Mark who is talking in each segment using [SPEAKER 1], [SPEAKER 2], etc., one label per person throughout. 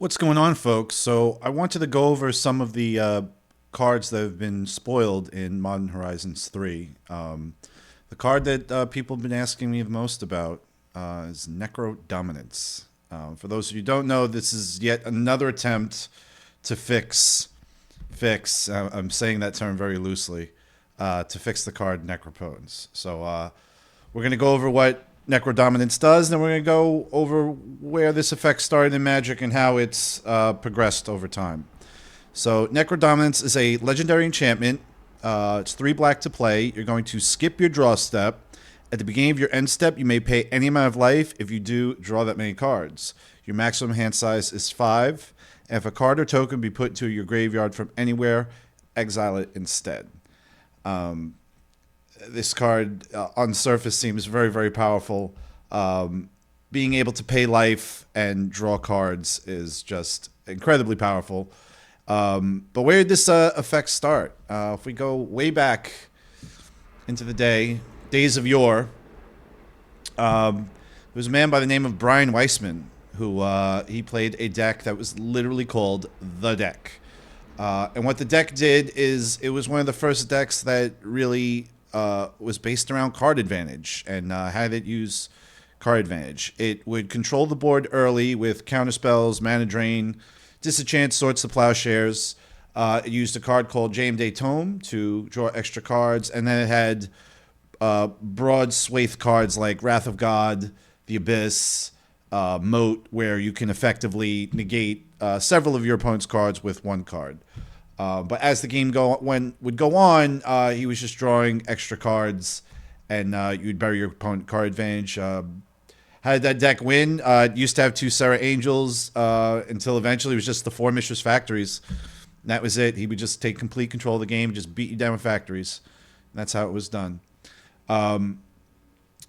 [SPEAKER 1] What's going on, folks? So I wanted to go over some of the cards that have been spoiled in Modern Horizons 3. The card that people have been asking me the most about is Necrodominance. For those of you who don't know, this is yet another attempt to fix. I'm saying that term very loosely. To fix the card Necropotence. So we're going to go over what Necrodominance does, and then we're going to go over where this effect started in Magic and how it's progressed over time. So Necrodominance is a legendary enchantment. It's 3 black to play. You're going to skip your draw step. At the beginning of your end step, you may pay any amount of life. If you do, draw that many cards. Your maximum hand size is 5. And if a card or token be put into your graveyard from anywhere, exile it instead. This card on the surface seems very, very powerful. Being able to pay life and draw cards is just incredibly powerful. But where did this effect start? If we go way back into the days of yore, there was a man by the name of Brian Weissman who he played a deck that was literally called The Deck. And what the deck did is it was one of the first decks that really was based around card advantage and had it use card advantage. It would control the board early with counterspells, mana drain, disenchant, swords to plowshares. It used a card called JMD Tome to draw extra cards, and then it had broad swathe cards like Wrath of God, The Abyss, Moat, where you can effectively negate several of your opponent's cards with one card. But as the game would go on, he was just drawing extra cards, and you'd bury your opponent card advantage. How did that deck win? It used to have 2 Serra Angels until eventually it was just the 4 Mistress Factories. And that was it. He would just take complete control of the game, just beat you down with factories. And that's how it was done.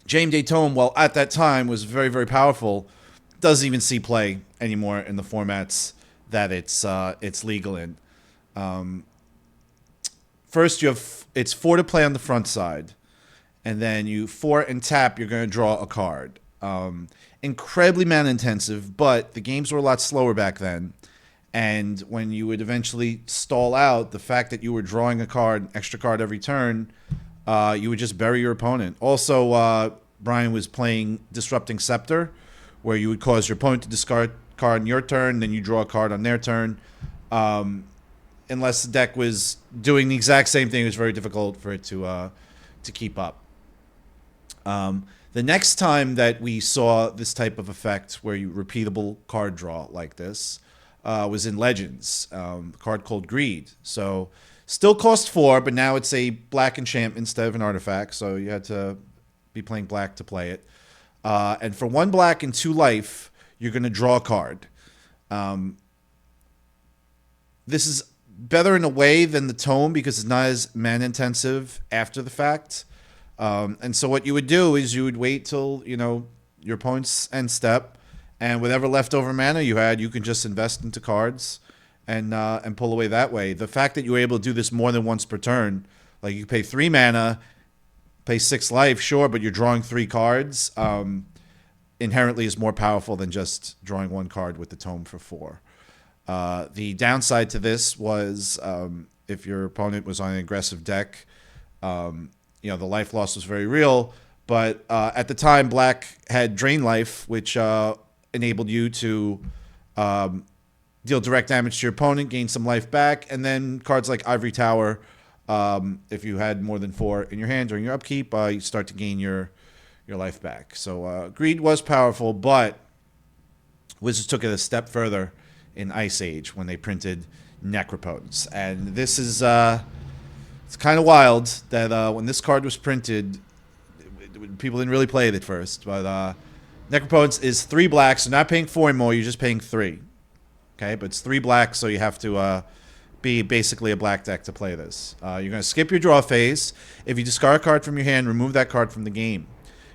[SPEAKER 1] James Tome, while at that time was very, very powerful, doesn't even see play anymore in the formats that it's legal in. First, it's 4 to play on the front side, and then you 4 and tap. You're going to draw a card. Incredibly mana intensive, but the games were a lot slower back then. And when you would eventually stall out, the fact that you were drawing a card, an extra card every turn, you would just bury your opponent. Also, Brian was playing Disrupting Scepter, where you would cause your opponent to discard a card on your turn, then you draw a card on their turn. Unless the deck was doing the exact same thing, it was very difficult for it to keep up. The next time that we saw this type of effect, where you repeatable card draw like this, was in Legends, a card called Greed. So still cost 4, but now it's a black enchantment instead of an artifact. So you had to be playing black to play it. And for 1 black and 2 life, you're going to draw a card. This is better in a way than the Tome because it's not as mana intensive after the fact. And so what you would do is you would wait till, your opponent's end step, and whatever leftover mana you had, you can just invest into cards and pull away that way. The fact that you were able to do this more than once per turn, like you pay 3 mana, pay 6 life, sure, but you're drawing 3 cards, inherently is more powerful than just drawing 1 card with the Tome for 4. The downside to this was if your opponent was on an aggressive deck, the life loss was very real. But at the time, black had Drain Life, which enabled you to deal direct damage to your opponent, gain some life back, and then cards like Ivory Tower, if you had more than 4 in your hand during your upkeep, you start to gain your life back. So Greed was powerful, but Wizards took it a step further in Ice Age when they printed Necropotence. And this is it's kind of wild that when this card was printed, people didn't really play it at first, but Necropotence is 3 black, so not paying 4 anymore, you're just paying 3. Okay, but it's 3 black, so you have to be basically a black deck to play this. You're going to skip your draw phase. If you discard a card from your hand, remove that card from the game.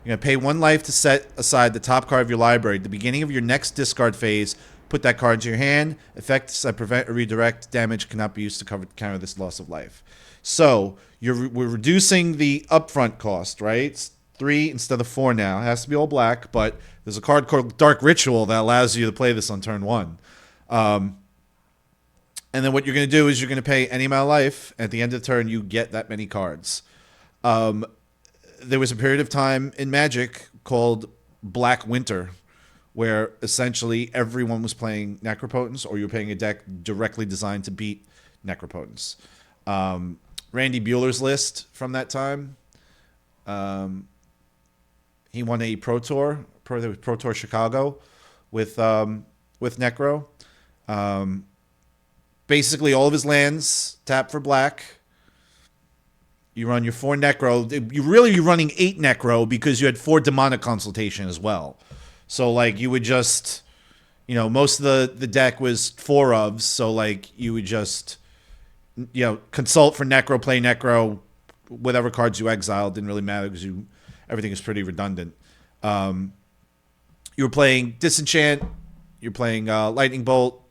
[SPEAKER 1] You're going to pay 1 life to set aside the top card of your library. At the beginning of your next discard phase, put that card into your hand. Effects that prevent or redirect damage cannot be used to counter this loss of life. So we're reducing the upfront cost, right? It's 3 instead of 4 now. It has to be all black, but there's a card called Dark Ritual that allows you to play this on turn 1. And then what you're going to do is you're going to pay any amount of life. At the end of the turn, you get that many cards. There was a period of time in Magic called Black Winter, where essentially everyone was playing Necropotence, or you were playing a deck directly designed to beat Necropotence. Randy Bueller's list from that time. He won a Pro Tour Chicago with Necro. Basically, all of his lands tap for black. You run your 4 Necro. You're running 8 Necro because you had 4 Demonic Consultation as well. So, like, you would just, most of the deck was 4 ofs. So, like, you would just, consult for Necro, play Necro, whatever cards you exiled didn't really matter because everything is pretty redundant. You were playing Disenchant. You're playing Lightning Bolt.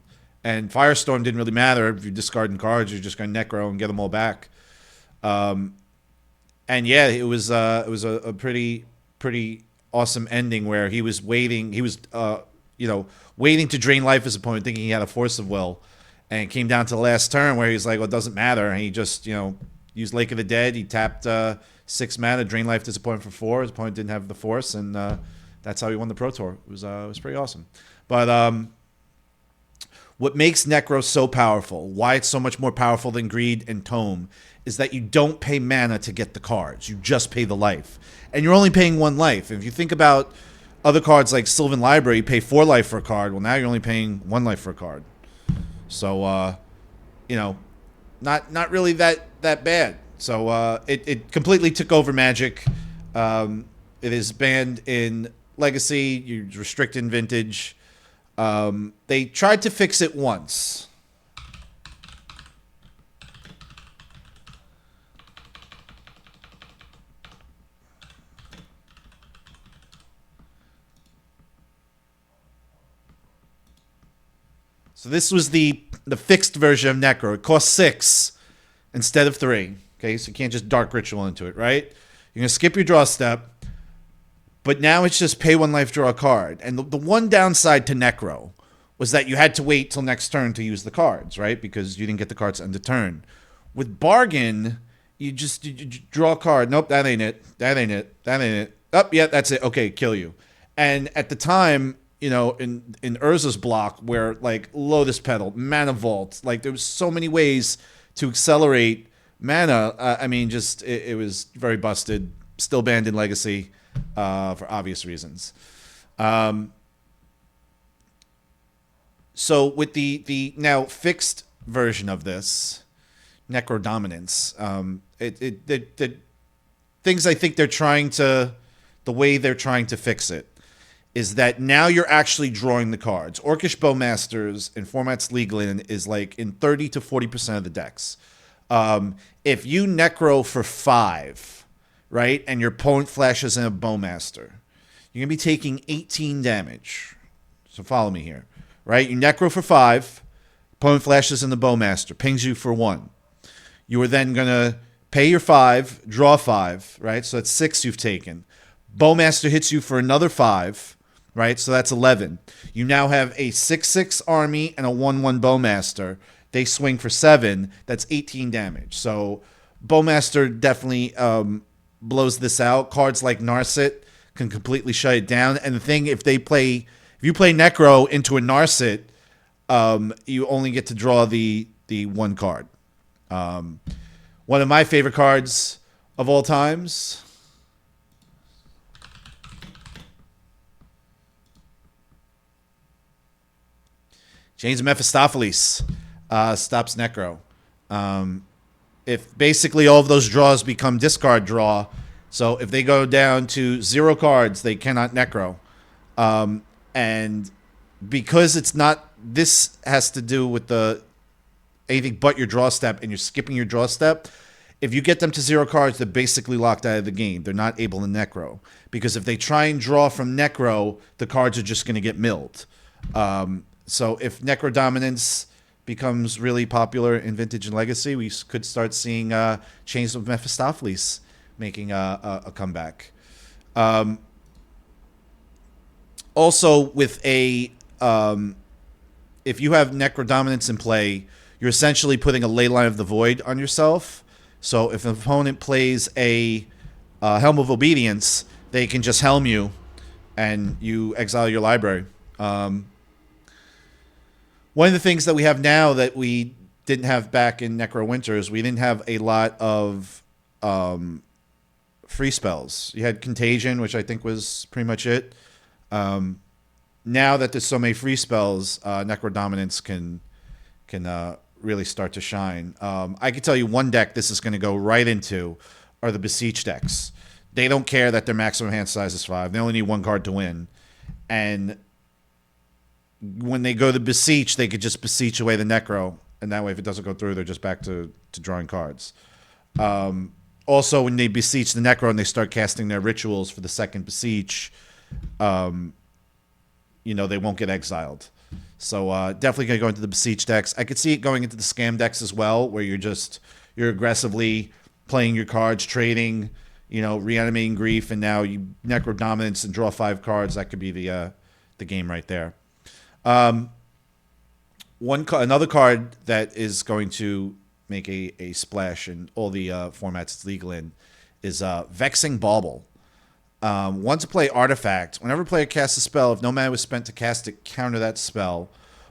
[SPEAKER 1] And Firestorm didn't really matter. If you're discarding cards, you're just going to Necro and get them all back. And yeah, it was a pretty awesome ending where he was waiting. He was waiting to drain life his opponent, thinking he had a Force of Will, and it came down to the last turn where he's like, "Well, it doesn't matter." And he just used Lake of the Dead. He tapped 6 mana, drain life his opponent for 4. His opponent didn't have the Force, and that's how he won the Pro Tour. It was pretty awesome. But what makes Necro so powerful, why it's so much more powerful than Greed and Tome, is that you don't pay mana to get the cards. You just pay the life. And you're only paying 1 life. If you think about other cards like Sylvan Library, you pay 4 life for a card. Well, now you're only paying 1 life for a card. So, not really that bad. So it completely took over Magic. It is banned in Legacy. You restrict in Vintage. They tried to fix it once. So this was the fixed version of Necro. It costs 6 instead of 3. Okay, so you can't just Dark Ritual into it, right? You're going to skip your draw step. But now it's just pay 1 life, draw a card. And the one downside to Necro was that you had to wait till next turn to use the cards, right? Because you didn't get the cards end of turn. With Bargain, you draw a card. Nope, that ain't it. That ain't it. That ain't it. Oh, yeah, that's it. Okay, kill you. And at the time, in Urza's block, where, like, Lotus Petal, Mana Vault, like, there was so many ways to accelerate mana. It was very busted. Still banned in Legacy. For obvious reasons. So with the now fixed version of this, Necrodominance, the things I think the way they're trying to fix it is that now you're actually drawing the cards. Orcish Bowmasters in formats legal is like in 30 to 40% of the decks. If you Necro for 5, right, and your opponent flashes in a Bowmaster, you're going to be taking 18 damage. So follow me here, right? You Necro for 5, opponent flashes in the Bowmaster, pings you for 1. You are then going to pay your 5, draw 5, right? So that's 6 you've taken. Bowmaster hits you for another 5, right? So that's 11. You now have a 6/6 army and a 1/1 Bowmaster. They swing for 7. That's 18 damage. So Bowmaster definitely blows this out. Cards like Narset can completely shut it down. And the thing, if you play Necro into a Narset, you only get to draw the 1 card. One of my favorite cards of all times. Chains of Mephistopheles stops Necro. If basically all of those draws become discard draw, so if they go down to 0 cards, they cannot Necro. And because it's not, this has to do with anything but your draw step, and you're skipping your draw step. If you get them to 0 cards, they're basically locked out of the game. They're not able to Necro. Because if they try and draw from Necro, the cards are just going to get milled. So if Necrodominance becomes really popular in Vintage and Legacy, we could start seeing Chains of Mephistopheles making a comeback. Also, with a if you have Necrodominance in play, you're essentially putting a Leyline of the Void on yourself. So if an opponent plays a Helm of Obedience, they can just helm you, and you exile your library. One of the things that we have now that we didn't have back in Necro Winters, we didn't have a lot of free spells. You had Contagion, which I think was pretty much it. Now that there's so many free spells, Necrodominance can really start to shine. I can tell you one deck this is going to go right into are the Beseech decks. They don't care that their maximum hand size is 5. They only need 1 card to win. And when they go to Beseech, they could just Beseech away the Necro. And that way, if it doesn't go through, they're just back to drawing cards. Also, when they Beseech the Necro and they start casting their rituals for the second Beseech, you know, they won't get exiled. So definitely going to go into the Beseech decks. I could see it going into the Scam decks as well, where you're aggressively playing your cards, trading, you know, reanimating Grief, and now you Necrodominance and draw 5 cards. That could be the game right there. Another card that is going to make a splash in all the formats it's legal in is Vexing Bauble. Once a play artifact, whenever a player casts a spell, if no mana was spent to cast it, counter that spell.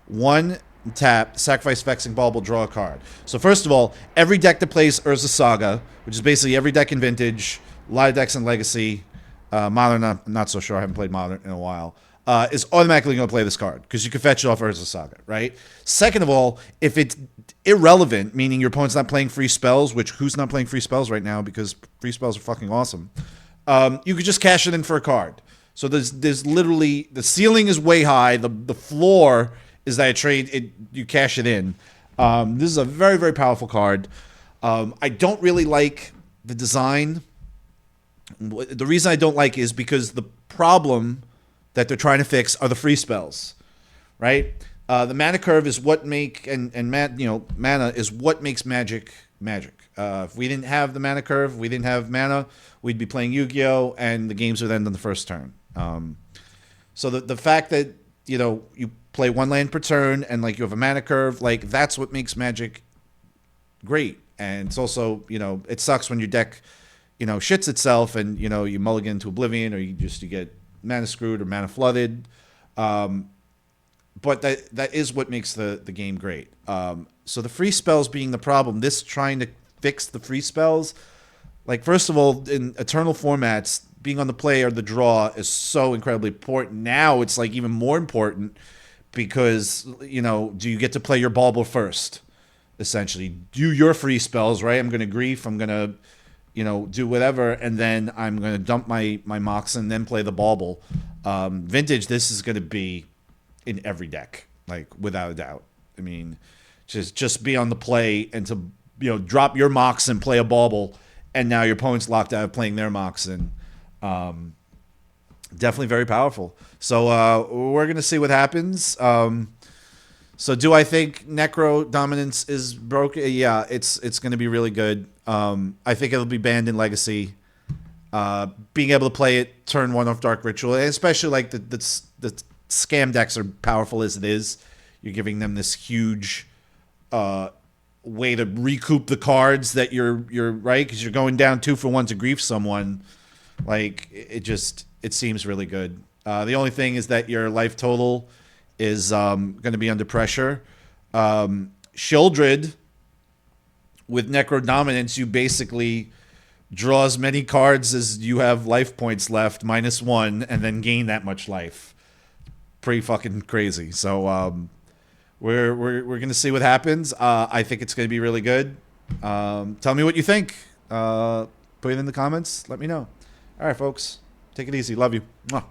[SPEAKER 1] 1 tap, sacrifice Vexing Bauble, draw a card. So first of all, every deck that plays Urza Saga, which is basically every deck in Vintage, a lot of decks in Legacy, Modern, I'm not so sure, I haven't played Modern in a while, is automatically going to play this card because you can fetch it off Urza Saga, right? Second of all, if it's irrelevant, meaning your opponent's not playing free spells, which who's not playing free spells right now because free spells are fucking awesome, you could just cash it in for a card. So there's literally, the ceiling is way high, the floor is that you cash it in. This is a very, very powerful card. I don't really like the design. The reason I don't like it is because the problem that they're trying to fix are the free spells, right? The mana curve is what mana is what makes Magic magic. If we didn't have the mana curve, we didn't have mana, we'd be playing Yu-Gi-Oh! And the games would end on the first turn. So the fact that, you know, you play 1 land per turn and like you have a mana curve, like that's what makes Magic great. And it's also, you know, it sucks when your deck, you know, shits itself and, you know, you mulligan into Oblivion or you get mana screwed or mana flooded. But that is what makes the game great. So the free spells being the problem, this trying to fix the free spells, like first of all, in Eternal formats, being on the play or the draw is so incredibly important. Now it's like even more important because, you know, do you get to play your Bauble first? Essentially, do your free spells, right? I'm going to Grief, I'm going to, you know, do whatever, and then I'm going to dump my Mox and then play the Bauble. Vintage, this is going to be in every deck, like without a doubt. I mean, just be on the play and to, you know, drop your Mox and play a Bauble, and now your opponent's locked out of playing their Mox, and definitely very powerful. So we're going to see what happens. So do I think Necrodominance is broken? Yeah, it's going to be really good. I think it'll be banned in Legacy. Being able to play it turn 1 off Dark Ritual, especially like the Scam decks are powerful as it is. You're giving them this huge way to recoup the cards that you're right, because you're going down 2 for 1 to Grief someone. Like it seems really good. The only thing is that your life total is going to be under pressure. Sheoldred with Necrodominance, you basically draw as many cards as you have life points left, -1, and then gain that much life. Pretty fucking crazy. So we're gonna see what happens. I think it's gonna be really good. Tell me what you think. Put it in the comments. Let me know. All right, folks. Take it easy. Love you. Mwah.